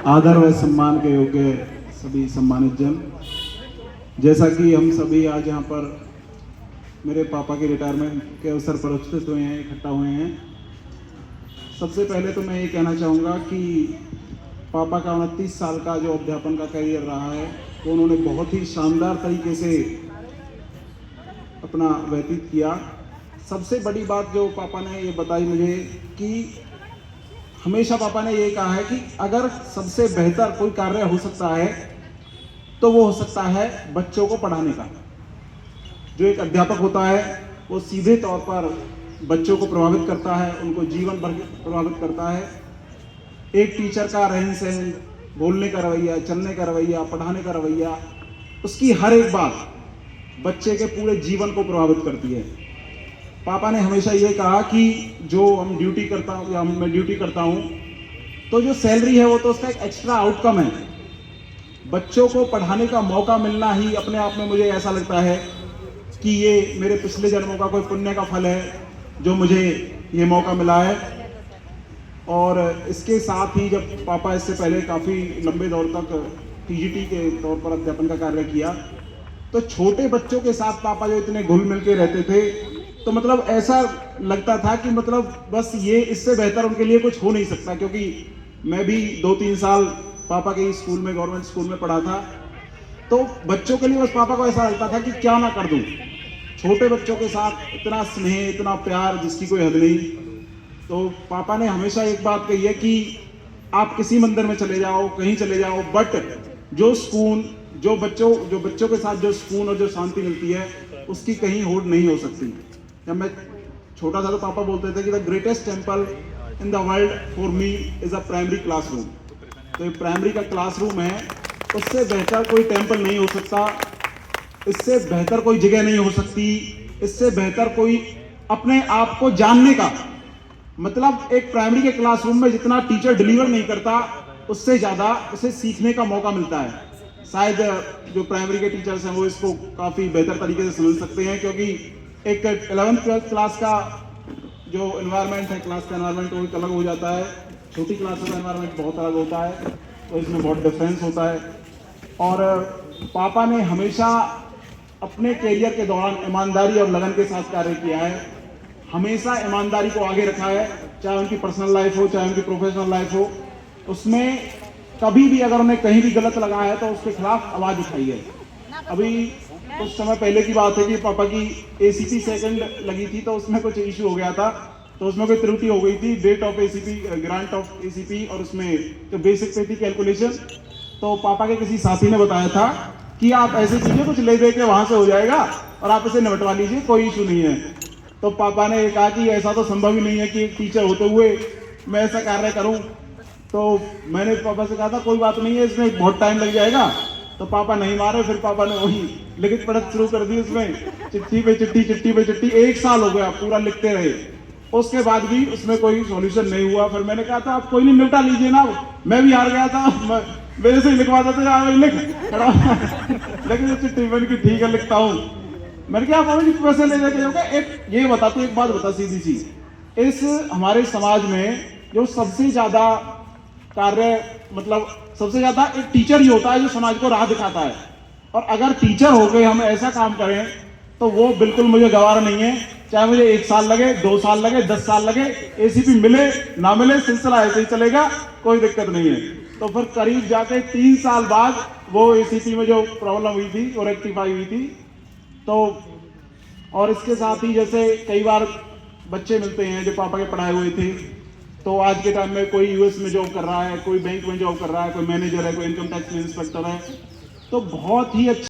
आदर व सम्मान के योग्य सभी सम्मानित जन, जैसा कि हम सभी आज यहाँ पर मेरे पापा के रिटायरमेंट के अवसर पर उपस्थित हुए हैं, इकट्ठा हुए हैं। सबसे पहले तो मैं ये कहना चाहूँगा कि पापा का 29 साल का जो अध्यापन का करियर रहा है वो उन्होंने बहुत ही शानदार तरीके से अपना व्यतीत किया। सबसे बड़ी बात जो पापा ने ये बताई मुझे कि हमेशा पापा ने ये कहा है कि अगर सबसे बेहतर कोई कार्य हो सकता है तो वो हो सकता है बच्चों को पढ़ाने का। जो एक अध्यापक होता है वो सीधे तौर पर बच्चों को प्रभावित करता है, उनको जीवन भर प्रभावित करता है। एक टीचर का रहन सहन, बोलने का रवैया, चलने का रवैया, पढ़ाने का रवैया, उसकी हर एक बात बच्चे के पूरे जीवन को प्रभावित करती है। पापा ने हमेशा ये कहा कि जो हम ड्यूटी करता हूँ या मैं ड्यूटी करता हूँ तो जो सैलरी है वो तो उसका एक एक्स्ट्रा आउटकम है। बच्चों को पढ़ाने का मौका मिलना ही अपने आप में मुझे ऐसा लगता है कि ये मेरे पिछले जन्मों का कोई पुण्य का फल है जो मुझे ये मौका मिला है। और इसके साथ ही जब पापा इससे पहले काफ़ी लंबे दौर तक टीजीटी के तौर पर अध्यापन का कार्य किया तो छोटे बच्चों के साथ पापा जो इतने घुल मिल के रहते थे तो मतलब ऐसा लगता था कि मतलब बस ये इससे बेहतर उनके लिए कुछ हो नहीं सकता। क्योंकि मैं भी 2-3 साल पापा के स्कूल में, गवर्नमेंट स्कूल में पढ़ा था, तो बच्चों के लिए बस पापा को ऐसा लगता था कि क्या ना कर दूं। छोटे बच्चों के साथ इतना स्नेह, इतना प्यार जिसकी कोई हद नहीं। तो पापा ने हमेशा एक बात कही है कि आप किसी मंदिर में चले जाओ, कहीं चले जाओ, बट जो सुकून, जो बच्चों के साथ जो सुकून और जो शांति मिलती है उसकी कहीं होड़ नहीं हो सकती। जब मैं छोटा था तो पापा बोलते थे कि the greatest temple in the world for me is a primary classroom. तो ये प्राइमरी का क्लासरूम है, उससे बेहतर कोई टेम्पल नहीं हो सकता, इससे बेहतर कोई जगह नहीं हो सकती, इससे बेहतर कोई अपने आप को जानने का मतलब एक प्राइमरी के क्लासरूम में जितना टीचर डिलीवर नहीं करता उससे ज़्यादा उसे सीखने का मौका मिलता है। शायद जो प्राइमरी के टीचर्स हैं वो इसको काफ़ी बेहतर तरीके से समझ सकते हैं, क्योंकि एक 11th-12th क्लास का जो एनवायरनमेंट है, क्लास का एनवायरनमेंट वो एक अलग हो जाता है, छोटी क्लास का एनवायरनमेंट बहुत अलग होता है, तो इसमें बहुत डिफरेंस होता है। और पापा ने हमेशा अपने कैरियर के दौरान ईमानदारी और लगन के साथ कार्य किया है, हमेशा ईमानदारी को आगे रखा है, चाहे उनकी पर्सनल लाइफ हो, चाहे उनकी प्रोफेशनल लाइफ हो। उसमें कभी भी अगर उन्हें कहीं भी गलत लगा है तो उसके खिलाफ आवाज़ उठाई है। अभी कुछ समय पहले की बात है कि पापा की ACP सेकंड लगी थी तो उसमें कुछ इशू हो गया था, तो उसमें कोई त्रुटि हो गई थी, date of ACP, grant of ACP और उसमें जो बेसिक पे थी कैलकुलेशन। तो पापा के किसी साथी ने बताया था कि आप ऐसे कीजिए, कुछ ले दे के वहाँ से हो जाएगा और आप इसे निपटवा लीजिए, कोई इशू नहीं है। तो पापा ने कहा कि ऐसा तो संभव ही नहीं है कि एक टीचर होते हुए मैं ऐसा कार्य करूं। तो मैंने पापा से कहा था कोई बात नहीं है, इसमें बहुत टाइम लग जाएगा। तो पापा नहीं मारे, फिर पापा ने वही लिखित पढ़त शुरू कर दी, उसमें चिट्ठी पे चिट्ठी, चिट्ठी पे चिट्ठी, 1 साल हो गया पूरा लिखते रहे। उसके बाद भी उसमें कोई सॉल्यूशन नहीं हुआ। फिर मैंने कहा था आप कोई नहीं, निपटा लीजिए ना, मैं भी हार गया था, मेरे से लिखवा देते लिख लेकिन चिट्ठी मैंने की ठीक है लिखता हूँ। मैंने क्या पापा जी पैसे ले जाके जाओगे? एक ये बता, तो एक बात बता सीधी सी, इस हमारे समाज में जो सबसे ज्यादा कार्य मतलब सबसे ज्यादा एक टीचर ही होता है जो समाज को राह दिखाता है। और अगर टीचर हो गए हम ऐसा काम करें तो वो बिल्कुल मुझे गवारा नहीं है, चाहे मुझे 1 साल लगे, 2 साल लगे, 10 साल लगे, ACP मिले ना मिले, सिलसिला ऐसे ही चलेगा, कोई दिक्कत नहीं है। तो फिर करीब जाके 3 साल बाद वो ACP में जो प्रॉब्लम हुई थी वो रेक्टिफाई हुई थी। तो और इसके साथ ही जैसे कई बार बच्चे मिलते हैं जो पापा के पढ़ाए हुए थे, तो आज के टाइम में कोई US में जॉब कर रहा है, कोई बैंक में जॉब कर रहा है, कोई मैनेजर है, कोई इनकम टैक्स में इंस्पेक्टर है, तो बहुत ही अच्छा